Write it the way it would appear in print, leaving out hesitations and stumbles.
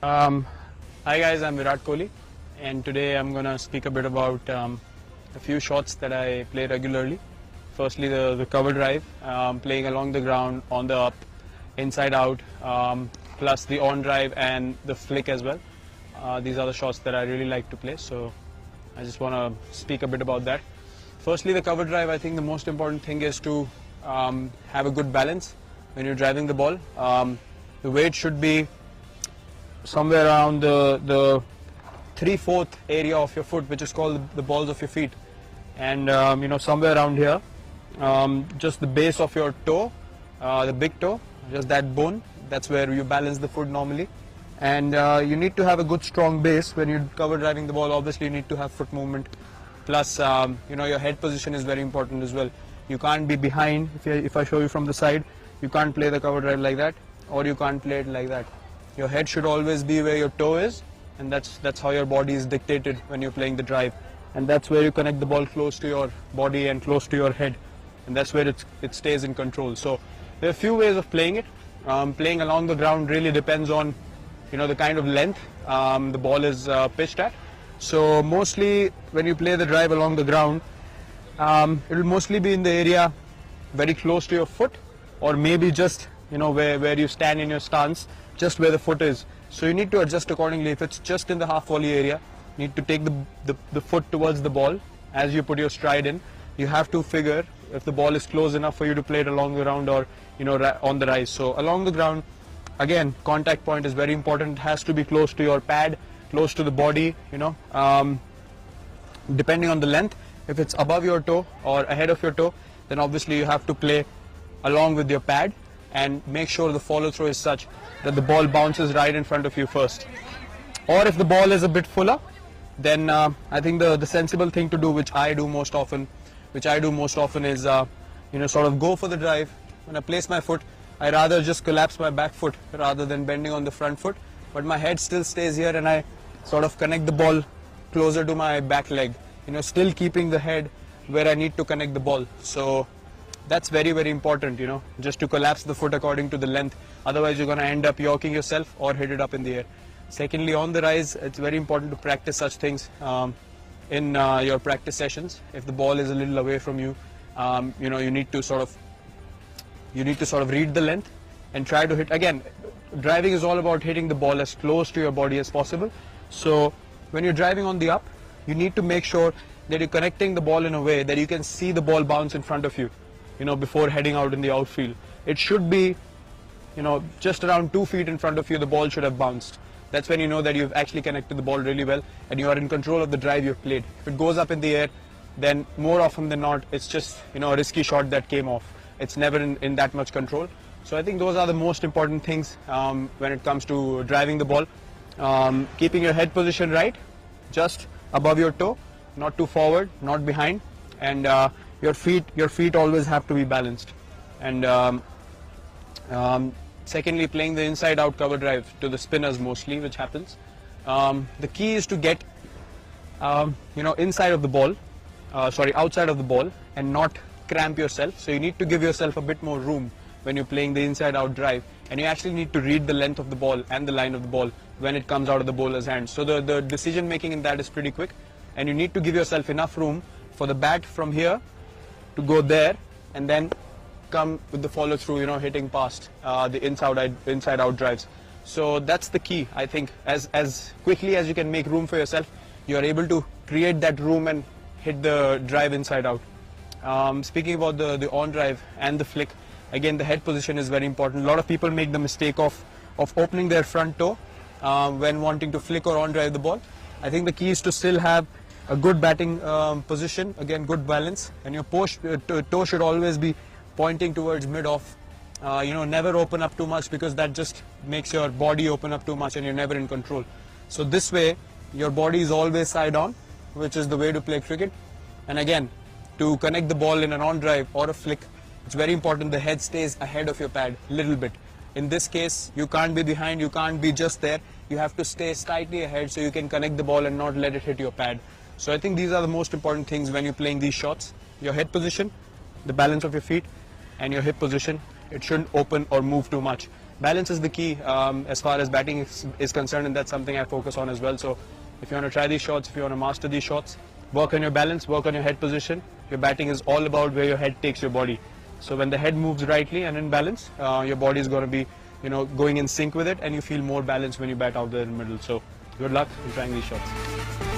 Um, Hi guys, I'm Virat Kohli, and today I'm gonna speak a bit about a few shots that I play regularly. Firstly, the cover drive, playing along the ground, on the up, inside out, plus the on drive and the flick as well. These are the shots that I really like to play, so I just want to speak a bit about that. Firstly, the cover drive, I think the most important thing is to have a good balance when you're driving the ball. The weight should be somewhere around the 3/4 area of your foot, which is called the balls of your feet, and somewhere around here, just the base of your toe, the big toe, just that bone, that's where you balance the foot normally. And you need to have a good strong base when you're cover driving the ball. Obviously you need to have foot movement, plus your head position is very important as well. You can't be behind. If I show you from the side, you can't play the cover drive like that, or you can't play it like that. Your head should always be where your toe is, and that's how your body is dictated when you're playing the drive, and that's where you connect the ball close to your body and close to your head, and that's where it stays in control. So there are a few ways of playing it. Playing along the ground really depends on the kind of length the ball is pitched at. So mostly when you play the drive along the ground, it will mostly be in the area very close to your foot, or maybe just where you stand in your stance, just where the foot is. So you need to adjust accordingly. If it's just in the half volley area, you need to take the foot towards the ball as you put your stride in. You have to figure if the ball is close enough for you to play it along the ground, or on the rise. So along the ground, again, contact point is very important. It has to be close to your pad, close to the body, depending on the length. If it's above your toe or ahead of your toe, then obviously you have to play along with your pad and make sure the follow through is such that the ball bounces right in front of you first. Or if the ball is a bit fuller, then I think the sensible thing to do, which I do most often is sort of go for the drive. When I place my foot, I rather just collapse my back foot rather than bending on the front foot, but my head still stays here, and I sort of connect the ball closer to my back leg, still keeping the head where I need to connect the ball. So that's very, very important, just to collapse the foot according to the length. Otherwise you're going to end up yorking yourself or hit it up in the air. Secondly, on the rise, it's very important to practice such things in your practice sessions. If the ball is a little away from you, you need to sort of read the length and try to hit. Again, driving is all about hitting the ball as close to your body as possible. So when you're driving on the up, you need to make sure that you're connecting the ball in a way that you can see the ball bounce in front of you, before heading out in the outfield. It should be, just around 2 feet in front of you, the ball should have bounced. That's when you know that you've actually connected the ball really well and you are in control of the drive you've played. If it goes up in the air, then more often than not, it's just, a risky shot that came off. It's never in that much control. So I think those are the most important things when it comes to driving the ball. Keeping your head position right, just above your toe, not too forward, not behind, and your feet always have to be balanced. And secondly, playing the inside out cover drive to the spinners mostly, which happens. The key is to get outside of the ball, and not cramp yourself. So you need to give yourself a bit more room when you're playing the inside out drive, and you actually need to read the length of the ball and the line of the ball when it comes out of the bowler's hand. So the decision making in that is pretty quick, and you need to give yourself enough room for the bat from here to go there and then come with the follow through, hitting past the inside out drives. So that's the key. I think as quickly as you can make room for yourself, you are able to create that room and hit the drive inside out. Speaking about the on drive and the flick, again, the head position is very important. A lot of people make the mistake of opening their front toe when wanting to flick or on drive the ball. I think the key is to still have a good batting position, again, good balance, and your toe should always be pointing towards mid-off. Never open up too much, because that just makes your body open up too much and you're never in control. So this way, your body is always side on, which is the way to play cricket. And again, to connect the ball in an on drive or a flick, it's very important the head stays ahead of your pad a little bit. In this case, you can't be behind, you can't be just there. You have to stay slightly ahead so you can connect the ball and not let it hit your pad. So I think these are the most important things when you're playing these shots. Your head position, the balance of your feet, and your hip position. It shouldn't open or move too much. balance is the key as far as batting is concerned, and that's something I focus on as well. So if you want to try these shots, if you want to master these shots, work on your balance, work on your head position. Your batting is all about where your head takes your body. So when the head moves rightly and in balance, your body is going to be, going in sync with it, and you feel more balanced when you bat out there in the middle. So good luck in trying these shots.